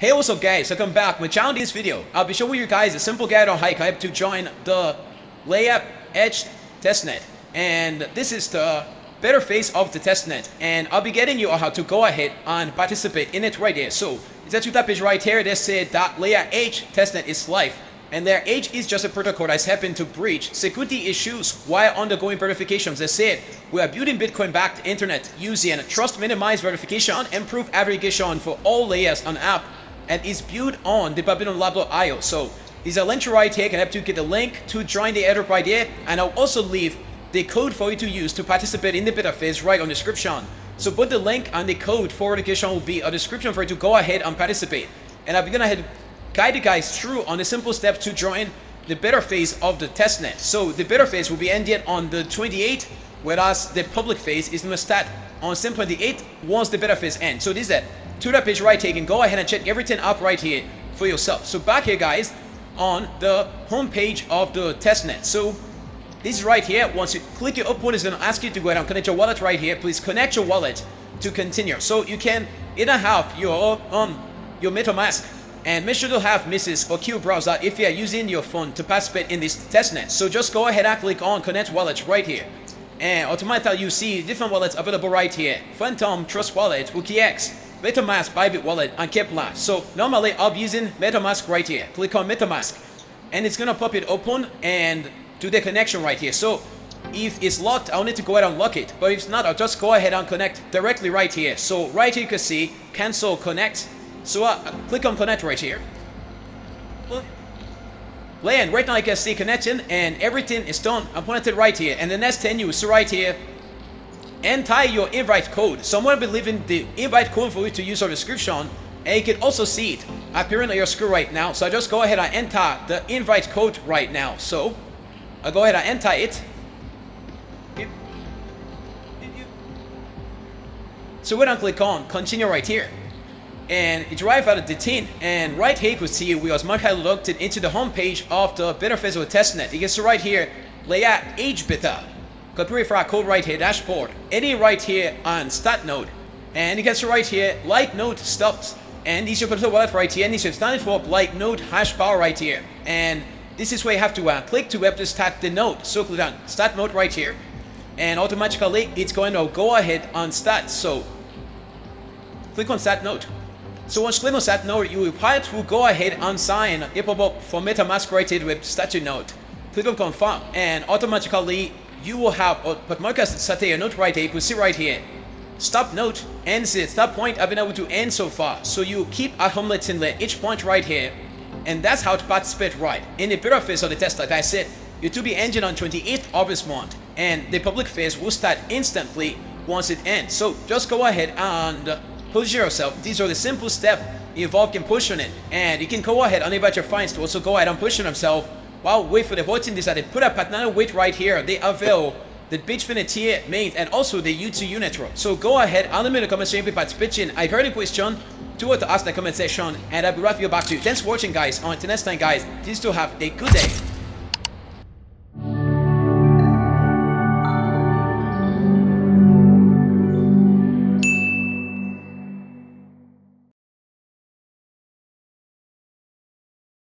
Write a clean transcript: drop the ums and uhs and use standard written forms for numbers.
Hey, what's up guys, welcome back. My channel. In this video I'll be showing you guys a simple guide on how you can to join the Layeredge Testnet, and this is the better phase of the testnet, and I'll be getting you on how to go ahead and participate in it right here. So it's that you tap page right here that said that Layeredge Testnet is live, and Layeredge is just a protocol that's happened to breach security issues while undergoing verifications. They said we are building Bitcoin-backed internet using trust minimized verification and proof aggregation for all layers on app, and is built on the Babylon Lab.io. So there's a link right here. Can help you get the link to join the airdrop right here, and I'll also leave the code for you to use to participate in the beta phase right on the description. So both the link and the code for education will be a description for you to go ahead and participate. And I'll be gonna guide you guys through on the simple steps to join the beta phase of the testnet. So the beta phase will be ended on the 28th, whereas the public phase is gonna start on September 28th once the beta phase ends. So this is that. To that page right here, you can go ahead and check everything up right here for yourself. So back here guys on the home page of the testnet. So this is right here. Once you click your upload, it's going to ask you to go ahead and connect your wallet right here. Please connect your wallet to continue. So you can either have your MetaMask, and make sure to have Mrs. or Q browser if you are using your phone to participate in this testnet. So just go ahead and click on connect wallet right here, and automatically you see different wallets available right here: Phantom, Trust Wallet, WikiX, MetaMask, Bybit Wallet, and Kepler. So normally I'll be using MetaMask right here. Click on MetaMask, and it's gonna pop it open and do the connection right here. So if it's locked, I'll need to go ahead and lock it. But if it's not, I'll just go ahead and connect directly right here. So right here you can see cancel connect. So click on connect right here. And right now you can see connection and everything is done. I'm connected right here. And the next thing you see right here, enter your invite code. So I'm going to be leaving the invite code for you to use our description, and you can also see it appearing on your screen right now. So I just go ahead and enter the invite code right now. So I'll go ahead and enter it. So we're going to click on continue right here, and it arrived at the 10, and right here you can see we was marked logged into the home page of the beta phase of the testnet. You can see right here Layeredge beta. Copy for our code right here, dashboard, any right here on start node, and you can see right here light node stops, and this is your crypto wallet right here, and this is standard for light node hash power right here, and this is where you have to click to be able to start the node. So click on start node right here, and automatically it's going to go ahead and start. So click on start node. So once you click on start node, you will pilot to go ahead and sign a pop-up for MetaMask right here with start your node. Click on confirm, and automatically you will have start your node right here. You can see right here stop node ends it. Stop point I've been able to end so far. So you keep accumulating each point right here, and that's how to participate right in the beta phase of the test. Like I said, it will be ending on 28th of this month, and the public phase will start instantly once it ends. So just go ahead and push yourself. These are the simple steps involved in pushing it, and you can go ahead and invite your friends to also go ahead and pushing themselves while wait for the voting. Decided put a partner wait right here. They avail the Bitfinity main and also the U2 unit row. So go ahead and let me know in the comment section if you participate. I heard a question to ask in the comment section, and I'll be right back to you. Thanks for watching guys. Until next time guys, please do have a good day.